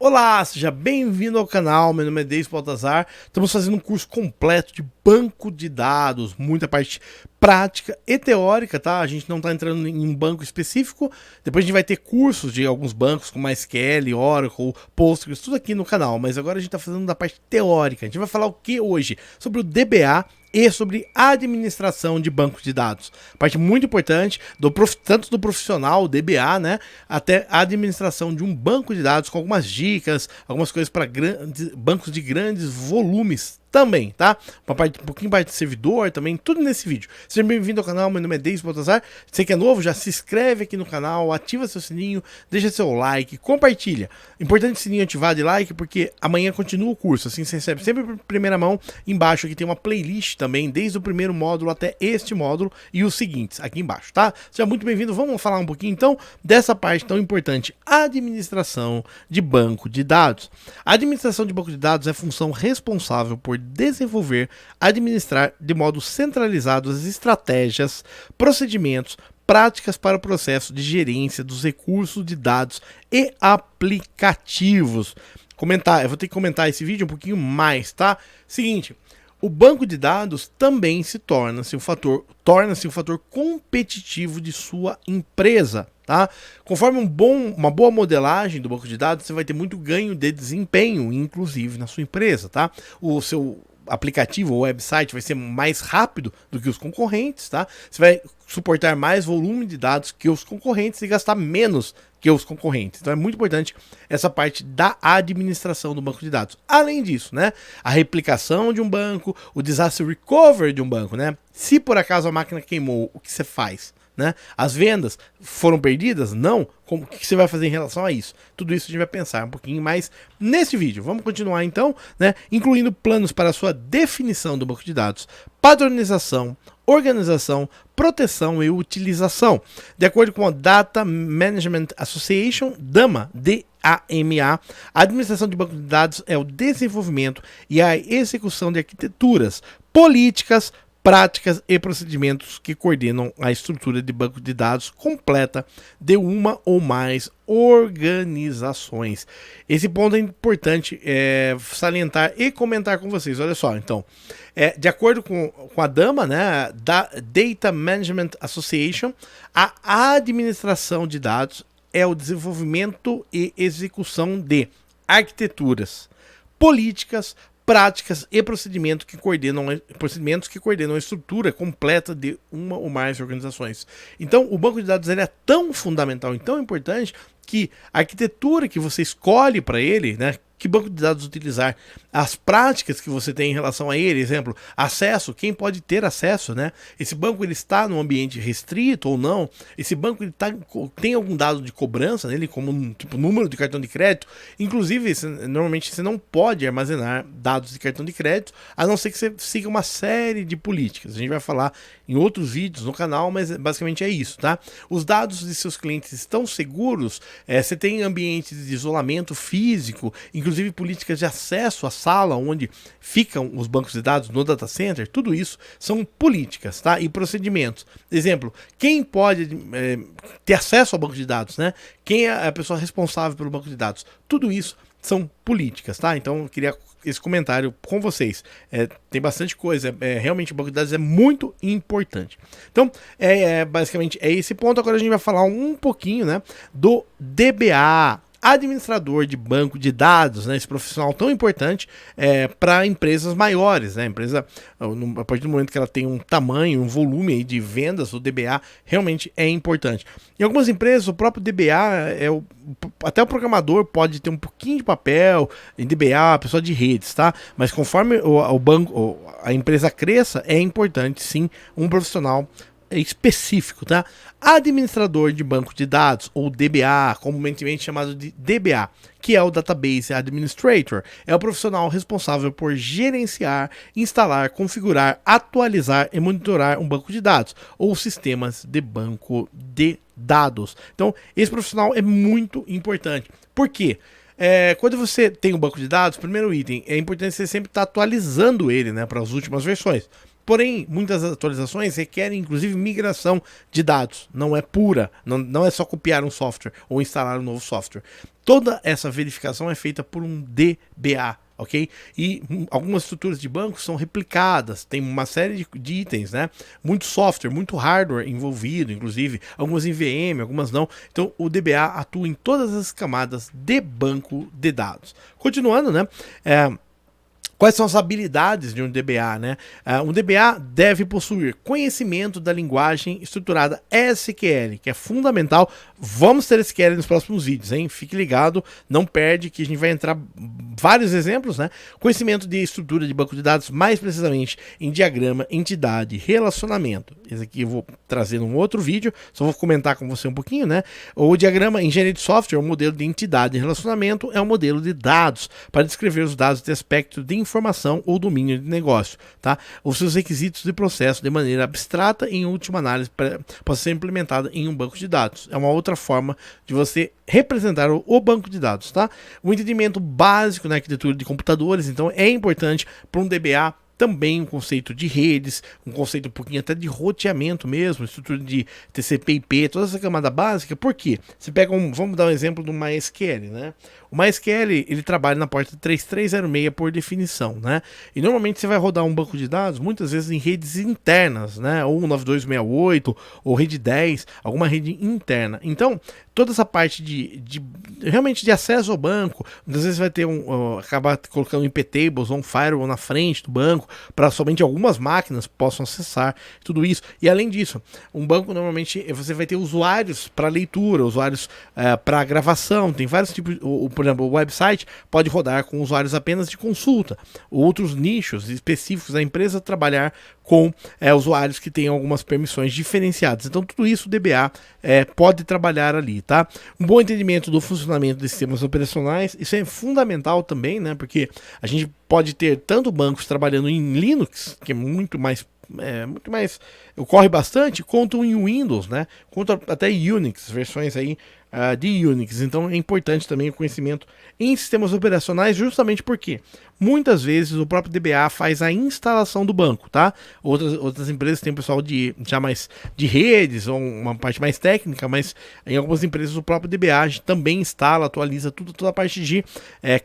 Olá, seja bem-vindo ao canal, meu nome é Deis Baltazar. Estamos fazendo um curso completo de banco de dados, muita parte prática e teórica, tá? A gente não está entrando em um banco específico, depois a gente vai ter cursos de alguns bancos como MySQL, Oracle, Postgres, tudo aqui no canal, mas agora a gente está fazendo da parte teórica. A gente vai falar o que hoje? Sobre o DBA e sobre administração de bancos de dados. Parte muito importante, tanto do profissional, o DBA, né, até a administração de um banco de dados com algumas dicas, algumas coisas para bancos de grandes volumes também, tá? Um pouquinho parte de servidor também, tudo nesse vídeo. Seja bem-vindo ao canal, meu nome é Deis Baltazar. Você que é novo, já se inscreve aqui no canal, ativa seu sininho, deixa seu like, compartilha. Importante o sininho ativado de like, porque amanhã continua o curso, assim você recebe sempre em primeira mão. Embaixo aqui tem uma playlist também, desde o primeiro módulo até este módulo e os seguintes, aqui embaixo, tá? Seja muito bem-vindo, vamos falar um pouquinho então dessa parte tão importante, administração de banco de dados. A administração de banco de dados é a função responsável por desenvolver, administrar de modo centralizado as estratégias, procedimentos, práticas para o processo de gerência dos recursos de dados e aplicativos. Eu vou ter que comentar esse vídeo um pouquinho mais, tá? Seguinte, o banco de dados também torna-se um fator competitivo de sua empresa, tá? Conforme uma boa modelagem do banco de dados, você vai ter muito ganho de desempenho, inclusive na sua empresa, tá? O seu aplicativo ou website vai ser mais rápido do que os concorrentes, tá? Você vai suportar mais volume de dados que os concorrentes e gastar menos que os concorrentes. Então é muito importante essa parte da administração do banco de dados. Além disso, né, a replicação de um banco, o disaster recovery de um banco, né? Se por acaso a máquina queimou, o que você faz? Né? As vendas foram perdidas? Não. O que você vai fazer em relação a isso? Tudo isso a gente vai pensar um pouquinho mais nesse vídeo. Vamos continuar então, né? Incluindo planos para a sua definição do banco de dados, padronização, organização, proteção e utilização. De acordo com a Data Management Association, DAMA, DAMA, a administração de banco de dados é o desenvolvimento e a execução de arquiteturas, políticas, práticas e procedimentos que coordenam a estrutura de banco de dados completa de uma ou mais organizações. Esse ponto é importante salientar e comentar com vocês. Olha só, então, de acordo com a DAMA, né, da Data Management Association, a administração de dados é o desenvolvimento e execução de arquiteturas, políticas, práticas e procedimentos que coordenam a estrutura completa de uma ou mais organizações. Então, o banco de dados ele é tão fundamental e tão importante que a arquitetura que você escolhe para ele, né, que banco de dados utilizar, as práticas que você tem em relação a ele, exemplo, acesso, quem pode ter acesso, né? Esse banco ele está num ambiente restrito ou não? Esse banco ele tem algum dado de cobrança nele, como tipo número de cartão de crédito? Inclusive, normalmente você não pode armazenar dados de cartão de crédito, a não ser que você siga uma série de políticas. A gente vai falar em outros vídeos no canal, mas basicamente é isso, tá? Os dados de seus clientes estão seguros, você tem ambientes de isolamento físico, inclusive políticas de acesso à sala onde ficam os bancos de dados no data center, tudo isso são políticas, tá? E procedimentos. Exemplo, quem pode ter acesso ao banco de dados, né? Quem é a pessoa responsável pelo banco de dados? Tudo isso são políticas, tá? Então eu queria esse comentário com vocês. Tem bastante coisa, realmente o banco de dados é muito importante. Então, basicamente é esse ponto. Agora a gente vai falar um pouquinho, né, do DBA, administrador de banco de dados, né, esse profissional tão importante para empresas maiores, né, a partir do momento que ela tem um tamanho, um volume aí de vendas, o DBA realmente é importante. Em algumas empresas, o próprio DBA, até o programador pode ter um pouquinho de papel em DBA, a pessoa de redes, tá? Mas conforme a empresa cresça, é importante sim um profissional específico, tá? Administrador de banco de dados, ou DBA, comumente chamado de DBA, que é o Database Administrator, é o profissional responsável por gerenciar, instalar, configurar, atualizar e monitorar um banco de dados, ou sistemas de banco de dados. Então, esse profissional é muito importante. Por quê? Quando você tem um banco de dados, primeiro item, é importante você sempre estar atualizando ele, né, para as últimas versões. Porém, muitas atualizações requerem inclusive migração de dados, não é pura, não é só copiar um software ou instalar um novo software. Toda essa verificação é feita por um DBA, ok? E algumas estruturas de banco são replicadas, tem uma série de itens, né? Muito software, muito hardware envolvido, inclusive, algumas em VM, algumas não. Então o DBA atua em todas as camadas de banco de dados. Continuando, né? Quais são as habilidades de um DBA, né? Um DBA deve possuir conhecimento da linguagem estruturada SQL, que é fundamental. Vamos ter SQL nos próximos vídeos, hein? Fique ligado, não perde que a gente vai entrar vários exemplos, né? Conhecimento de estrutura de banco de dados, mais precisamente em diagrama, entidade, relacionamento. Esse aqui eu vou trazer num outro vídeo, só vou comentar com você um pouquinho, né? O diagrama engenharia de software, o modelo de entidade e relacionamento é um modelo de dados para descrever os dados de aspecto de informação ou domínio de negócio, tá? Os seus requisitos de processo de maneira abstrata e em última análise pode ser implementada em um banco de dados. É uma outra forma de você representar o banco de dados, tá? O entendimento básico na arquitetura de computadores, então é importante para um DBA também um conceito de redes, um conceito um pouquinho até de roteamento mesmo, estrutura de TCP/IP, toda essa camada básica. Por quê? Você pega vamos dar um exemplo do MySQL, né? O MySQL, ele trabalha na porta 3306 por definição, né? E normalmente você vai rodar um banco de dados, muitas vezes em redes internas, né? Ou 9268, ou rede 10, alguma rede interna. Então, toda essa parte realmente de acesso ao banco, muitas vezes vai ter acabar colocando IP tables ou um firewall na frente do banco, para somente algumas máquinas possam acessar tudo isso. E além disso, um banco normalmente você vai ter usuários para leitura, usuários para gravação, tem vários tipos, por exemplo, o website pode rodar com usuários apenas de consulta, outros nichos específicos da empresa trabalhar com usuários que têm algumas permissões diferenciadas. Então tudo isso o DBA pode trabalhar ali, tá? Um bom entendimento do funcionamento de sistemas operacionais, isso é fundamental também, né? Porque a gente pode ter tanto bancos trabalhando em Linux, que é muito mais ocorre bastante, quanto em Windows, né? Quanto até Unix, versões aí de Unix. Então é importante também o conhecimento em sistemas operacionais, justamente porque muitas vezes o próprio DBA faz a instalação do banco, tá? Outras empresas têm pessoal já mais de redes, ou uma parte mais técnica, mas em algumas empresas o próprio DBA também instala, atualiza toda a parte de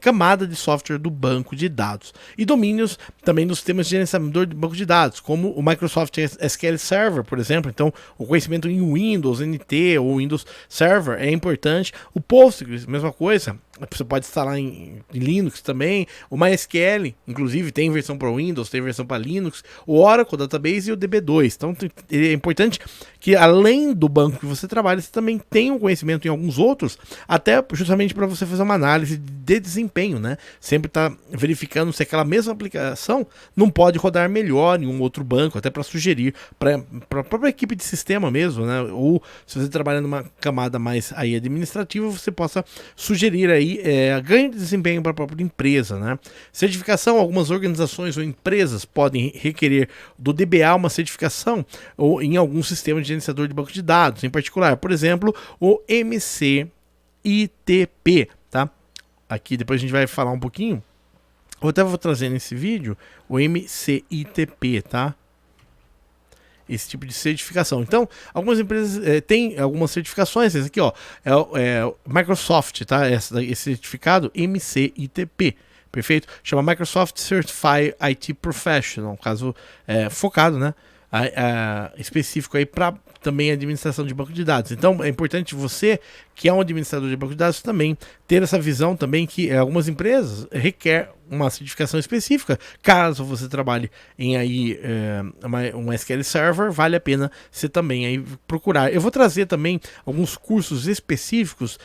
camada de software do banco de dados. E domínios também dos sistemas de gerenciador de banco de dados, como o Microsoft SQL Server, por exemplo. Então o conhecimento em Windows, NT ou Windows Server é importante. O Postgres, mesma coisa. Você pode instalar em Linux também. O MySQL, inclusive, tem versão para Windows, tem versão para Linux. O Oracle Database e o DB2. Então é importante que, além do banco que você trabalha, você também tenha um conhecimento em alguns outros, até justamente para você fazer uma análise de desempenho, né? Sempre tá verificando se aquela mesma aplicação não pode rodar melhor em um outro banco, até para sugerir para a própria equipe de sistema mesmo, né? Ou se você trabalha numa camada mais aí administrativa, você possa sugerir aí ganho de desempenho para a própria empresa, né? Certificação, algumas organizações ou empresas podem requerer do DBA uma certificação ou em algum sistema de gerenciador de banco de dados, em particular, por exemplo, o MCITP, tá? Aqui depois a gente vai falar um pouquinho. Eu até vou trazer nesse vídeo o MCITP, tá? Esse tipo de certificação. Então, algumas empresas têm algumas certificações. Esse aqui, ó, é o Microsoft, tá? Esse certificado MCITP, perfeito? Chama Microsoft Certified IT Professional, caso focado, né? Específico aí para também administração de banco de dados. Então é importante você, que é um administrador de banco de dados, também ter essa visão também que algumas empresas requer uma certificação específica. Caso você trabalhe em aí um SQL Server, vale a pena você também aí procurar. Eu vou trazer também alguns cursos específicos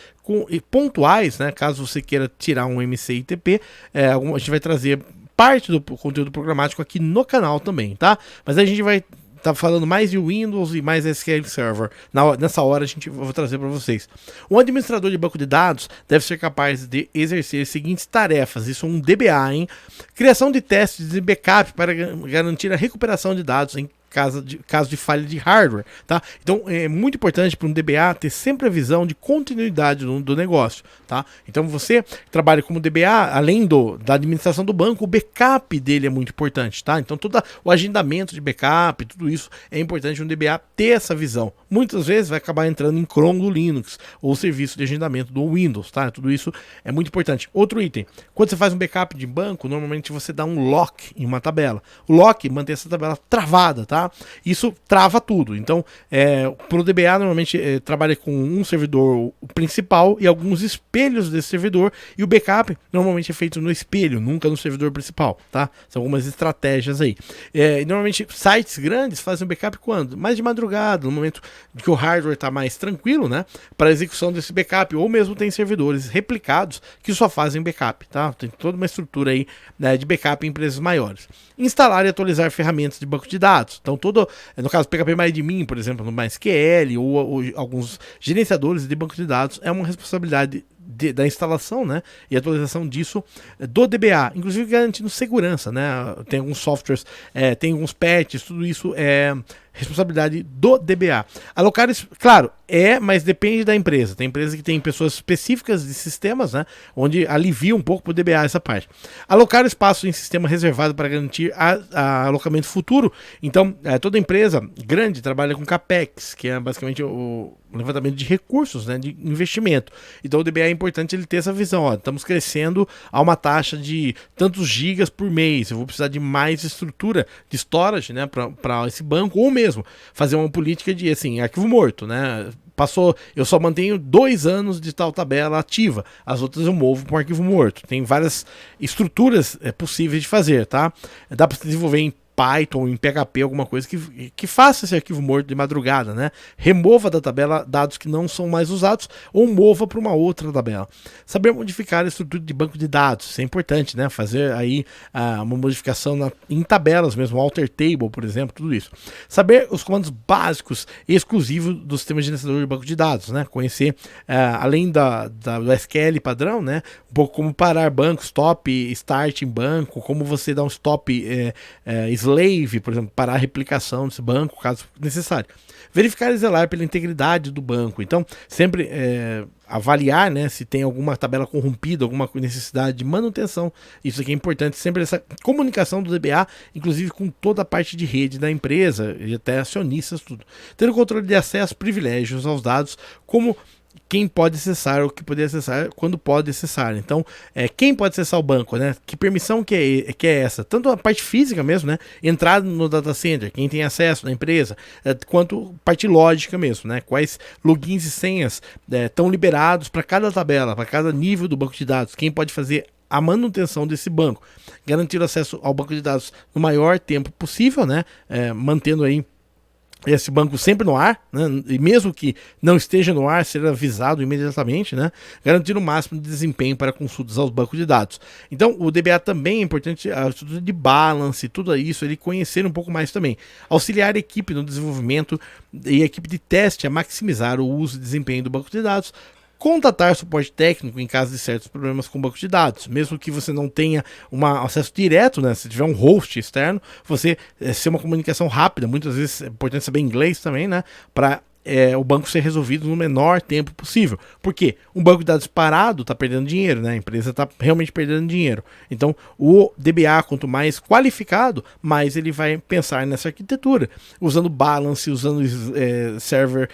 pontuais, né? Caso você queira tirar um MCITP, a gente vai trazer parte do conteúdo programático aqui no canal também, tá? Mas a gente vai estar falando mais de Windows e mais SQL Server. Nessa hora eu vou trazer para vocês. Um administrador de banco de dados deve ser capaz de exercer as seguintes tarefas. Isso é um DBA, hein? Criação de testes de backup para garantir a recuperação de dados em caso de falha de hardware, tá? Então é muito importante para um DBA ter sempre a visão de continuidade do negócio, tá? Então você trabalha como DBA, além da administração do banco, o backup dele é muito importante, tá? Então todo o agendamento de backup, tudo isso é importante um DBA ter essa visão. Muitas vezes vai acabar entrando em cron do Linux ou serviço de agendamento do Windows, tá? Tudo isso é muito importante. Outro item, quando você faz um backup de banco, normalmente você dá um lock em uma tabela. O lock mantém essa tabela travada, tá? Isso trava tudo. Então, para o DBA, normalmente trabalha com um servidor principal e alguns espelhos desse servidor, e o backup normalmente é feito no espelho, nunca no servidor principal, tá? São algumas estratégias aí. E normalmente sites grandes fazem o backup quando? Mais de madrugada, no momento que o hardware está mais tranquilo, né? Para a execução desse backup, ou mesmo tem servidores replicados que só fazem backup, tá? Tem toda uma estrutura aí, né, de backup em empresas maiores. Instalar e atualizar ferramentas de banco de dados. Então, no caso PHP MyAdmin, por exemplo, no MySQL ou alguns gerenciadores de banco de dados, é uma responsabilidade da instalação, né, e atualização disso do DBA, inclusive garantindo segurança, né? Tem alguns softwares, tem alguns patches, tudo isso é responsabilidade do DBA. Alocar, claro, mas depende da empresa. Tem empresas que têm pessoas específicas de sistemas, né, onde alivia um pouco para o DBA essa parte. Alocar espaço em sistema reservado para garantir alocamento futuro. Então, toda empresa grande trabalha com CAPEX, que é basicamente o levantamento de recursos, né, de investimento. Então o DBA é importante ele ter essa visão, ó, estamos crescendo a uma taxa de tantos gigas por mês, eu vou precisar de mais estrutura de storage, né, para esse banco, ou mesmo fazer uma política de, assim, arquivo morto, né, eu só mantenho 2 anos de tal tabela ativa, as outras eu movo para um arquivo morto. Tem várias estruturas possíveis de fazer, tá? Dá para desenvolver em Python, em PHP, alguma coisa que faça esse arquivo morto de madrugada, né? Remova da tabela dados que não são mais usados ou mova para uma outra tabela. Saber modificar a estrutura de banco de dados, isso é importante, né? Fazer aí uma modificação em tabelas mesmo, alter table, por exemplo, tudo isso. Saber os comandos básicos e exclusivos do sistema gerenciador de banco de dados, né? Conhecer, além do SQL padrão, né? Um pouco como parar banco, stop, start em banco, como você dá um stop slave, por exemplo, parar a replicação desse banco, caso necessário. Verificar e zelar pela integridade do banco. Então, sempre avaliar, né, se tem alguma tabela corrompida, alguma necessidade de manutenção. Isso aqui é importante, sempre essa comunicação do DBA, inclusive com toda a parte de rede da empresa e até acionistas, tudo. Ter o controle de acesso, privilégios aos dados, como quem pode acessar, o que poder acessar, quando pode acessar. Então, quem pode acessar o banco, né? Que permissão que é essa? Tanto a parte física mesmo, né? Entrada no data center, quem tem acesso na empresa, quanto parte lógica mesmo, né? Quais logins e senhas estão liberados para cada tabela, para cada nível do banco de dados, quem pode fazer a manutenção desse banco, garantir acesso ao banco de dados no maior tempo possível, né? Mantendo aí esse banco sempre no ar, né? E mesmo que não esteja no ar, ser avisado imediatamente, né? Garantir o máximo de desempenho para consultas aos bancos de dados. Então, o DBA também é importante, a estrutura de balance, tudo isso, ele conhecer um pouco mais também. Auxiliar a equipe no desenvolvimento e a equipe de teste a maximizar o uso e desempenho do banco de dados. Contatar suporte técnico em caso de certos problemas com o banco de dados, mesmo que você não tenha acesso direto, né? Se tiver um host externo, você ser uma comunicação rápida, muitas vezes é importante saber inglês também, né? Para o banco ser resolvido no menor tempo possível. Por quê? Um banco de dados parado está perdendo dinheiro, né? A empresa está realmente perdendo dinheiro. Então, o DBA, quanto mais qualificado, mais ele vai pensar nessa arquitetura, usando balance, usando server,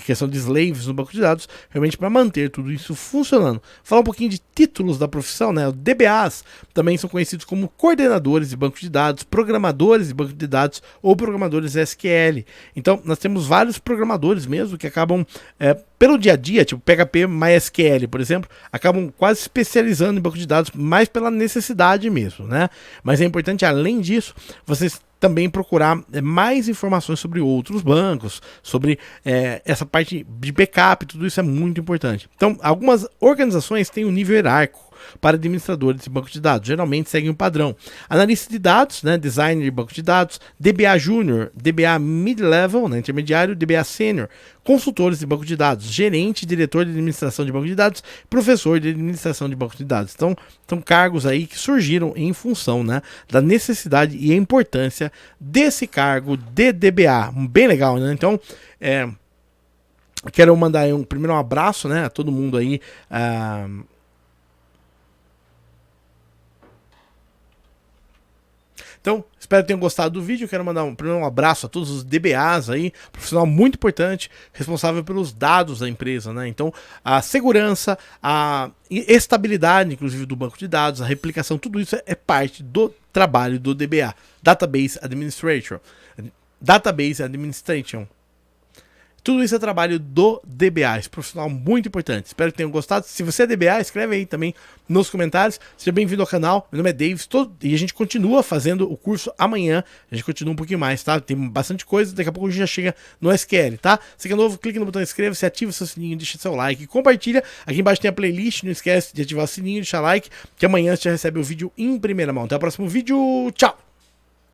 questão de slaves no banco de dados, realmente para manter tudo isso funcionando. Falar um pouquinho de títulos da profissão, né? Os DBAs também são conhecidos como coordenadores de banco de dados, programadores de banco de dados ou programadores SQL. Então, nós temos vários programadores mesmo que acabam, pelo dia a dia, tipo PHP MySQL, por exemplo, acabam quase especializando em banco de dados mais pela necessidade mesmo, né? Mas é importante, além disso, vocês também procurar mais informações sobre outros bancos, sobre essa parte de backup, tudo isso é muito importante. Então, algumas organizações têm um nível hierárquico, para administradores de banco de dados. Geralmente seguem um padrão. Analista de dados, né, designer de banco de dados, DBA Júnior, DBA Mid-Level, né, intermediário, DBA Sênior, consultores de banco de dados, gerente, diretor de administração de banco de dados, professor de administração de banco de dados. Então, são cargos aí que surgiram em função, né, da necessidade e a importância desse cargo de DBA. Bem legal, né? Então, quero mandar aí primeiro um abraço, né, a todo mundo aí. Então, espero que tenham gostado do vídeo. Quero mandar primeiro um abraço a todos os DBAs aí, profissional muito importante, responsável pelos dados da empresa, né? Então, a segurança, a estabilidade, inclusive, do banco de dados, a replicação, tudo isso é parte do trabalho do DBA, Database Administration. Database Administration. Tudo isso é trabalho do DBA, esse profissional muito importante. Espero que tenham gostado. Se você é DBA, escreve aí também nos comentários. Seja bem-vindo ao canal. Meu nome é Davis e a gente continua fazendo o curso amanhã. A gente continua um pouquinho mais, tá? Tem bastante coisa. Daqui a pouco a gente já chega no SQL, tá? Se é novo, clique no botão inscreva-se, ativa o seu sininho, deixa seu like, compartilha. Aqui embaixo tem a playlist. Não esquece de ativar o sininho, deixar like, que amanhã você já recebe o vídeo em primeira mão. Até o próximo vídeo. Tchau!